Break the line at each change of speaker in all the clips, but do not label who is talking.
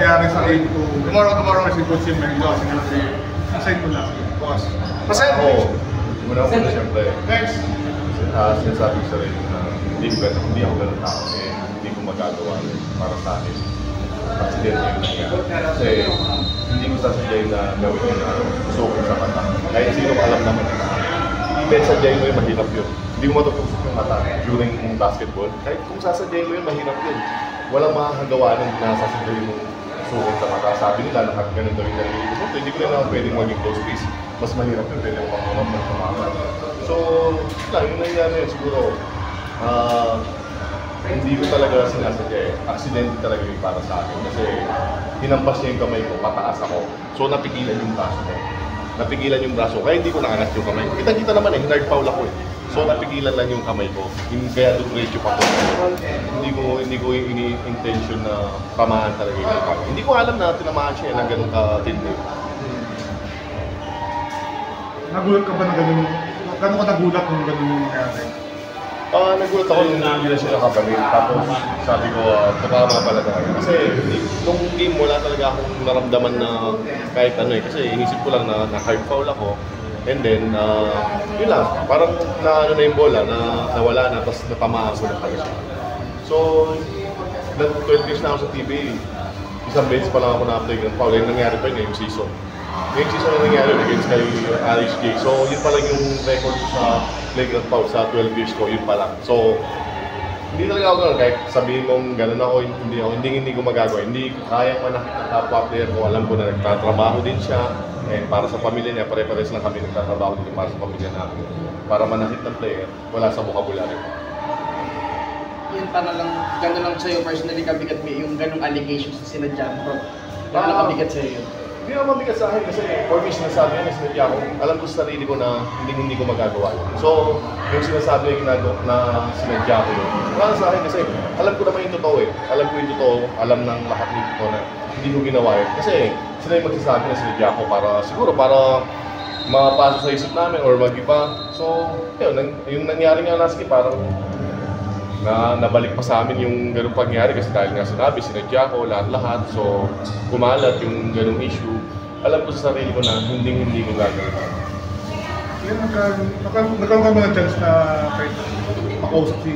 nangyari sa game ko. Tomorrow si Coach Jim Mendo. Aside mo lang. Boss. Masaya
ako. Muna ako na siyempre. Next! Sinasabi ko sa rin na hindi ako ganun tao. Hindi ko magagawa para sa akin. Accident yung nangyari. Kasi hindi ko sasadyain na gawin yung suko sa mata. Kahit sino alam naman. Even sadyain mo yun, mahirap yun. Hindi mo matutusok yung mata during basketball. Kahit kung sasadyain mo yun, mahirap yun. Walang makakagawa nung nasasadyain mo suko sa mata. Sabi nila, ganun daw yung naliligo mo. Hindi ko na pwedeng maging close face. Mas mahirap yun, pwede mo makulap ng tumakas. So, yung nangyari yun siguro, hindi ko talaga sinasadya eh. Accident talaga yung para sa akin. Kasi hinampas niya yung kamay ko, pataas ako. So, napigilan yung braso ko. Napigilan yung braso, kaya hindi ko nakangat yung kamay ko. Kita-kita naman eh, hinard foul ako eh. So, napigilan lang yung kamay ko. Kaya dumiretso pa ko. Hindi ko yung intention na tamaan talaga yung kamay. Hindi ko alam na tinamaan siya ng ganun ka-tindi.
Nagulat ka ba na ganun? Gano'n ka nagulat nung ganun yung nangyari?
Nagulat ako nung hindi na siya nakabalik. Tapos sabi ko, tama pala talaga. Kasi nung game wala talaga akong naramdaman na kahit ano eh. Kasi inisip ko lang na hard foul ako. And then, yun lang. Parang na yung bola, nawala na, tapos natamaan ko na talaga siya. So, 12 years na ako sa TV. Isang beses pa lang ako na-play ng foul. Yung nangyari pa yun yung season. Yung season na nangyari against kay Alex J. So, yun pa lang yung record sa playground foul sa 12 years ko, yun pa lang. So, hindi talaga ako gano'n. Kahit sabihin mong gano'n ako, hindi ko magagawa. Hindi ko kaya manakit ng kapwa player ko. Alam ko na nagtatrabaho din siya. And para sa pamilya niya, pare-pares lang kami nagtatrabaho din para sa pamilya namin. Para manakit ng player, wala sa vocabulary ko.
Yun para lang, gano'n lang sa'yo personally kabigat mo yung gano'ng allegations na sinadya mo. Gano'n lang kabigat sa'yo yun?
Hindi naman mabigat sa akin kasi for me sinasabi niya na sinadya ko, alam ko sa sarili ko na hindi ko magagawa yun. So, yung sinasabi niya na sinadya ko yun, wala sa akin kasi alam ko naman yung totoo eh. Alam ko yung totoo, alam ng lahat ng totoo na hindi ko ginawa yun. Kasi sila yung magsasabi na sinadya ko para mapasok sa isip namin or mag-iba. So, yun, yung nangyari nga last game, parang nabalik pa sa amin yung ganung pangyari kasi dahil nga sinabi, sinadya ko, lahat-lahat. So, kumalat yung ganung issue. Alam ko sa sarili ko na hindi ko gagawin.
Yan, nagkaroon ka ba ng chance na kahit makausap si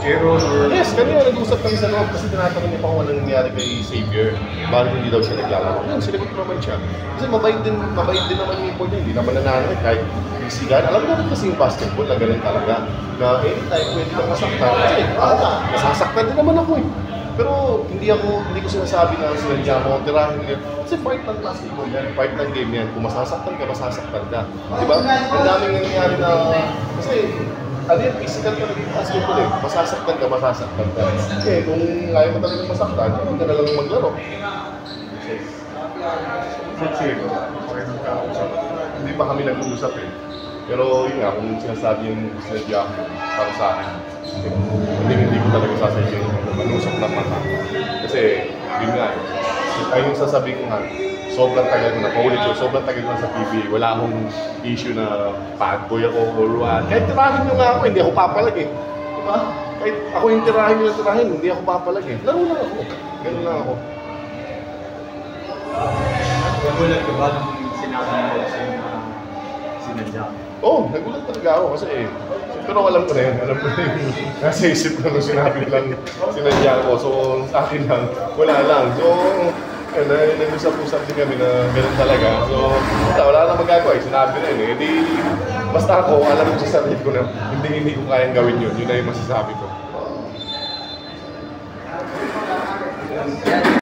Aaron or...
Yes, kanina nag-usap kami sa loob kasi tinatanong niya pa kung anong nangyari kay Xavier. Bakit hindi daw siya naglalaro? Yan, sinagot ko naman siya. Kasi mabait din naman yung import niya. Hindi naman nananakit kahit isigan. Alam mo naman kasi yung basketball na ganun talaga. Na anytime pwede kang masaktan. Kasi nasasaktan din naman ako eh. Pero hindi ko sinasabi na sinadya mo, tirahin niya. Kasi fight ng basketball yan, fight ng game yan. Kung masasaktan ka. Diba? Ang daming nangyayari na... Kasi physical ka naging basketball eh. Masasaktan ka. Okay, kung ayaw mo talagang masaktan, hindi ka na lang maglaro. Hindi pa kami nag-uusap eh. Pero yun nga, kung sinasabi yung sinadya ko para sa akin, hindi ko talaga sasabihin yung manusok na mata. Kasi yun nga eh. Ay yung sasabihin ko nga, sobrang tagal ko na, paulit ko, sobrang tagal ko na sa PBA. Wala akong issue na bad boy ako or what. Kahit tirahin nyo nga ako, hindi ako papalag eh. Diba? Kahit ako yung tirahin nyo na hindi ako papalag eh. Laro lang ako. Ganun lang ako.
Nagulat ka ba nung sinabi mo sa'yo na sinadya?
Oo, nagulat talaga ako kasi pero alam ko na yun. Alam ko na yun. Nasa isip ko nung sinabi lang sinadya ko. So sa akin lang, wala lang. So nag-usap-usap din kami na gano'n talaga. So, wala na magagawa eh. Sinabi na yun eh. Basta ako, alam ko sa sarili ko na hindi ko kayang gawin yun. Yun na yung masasabi ko.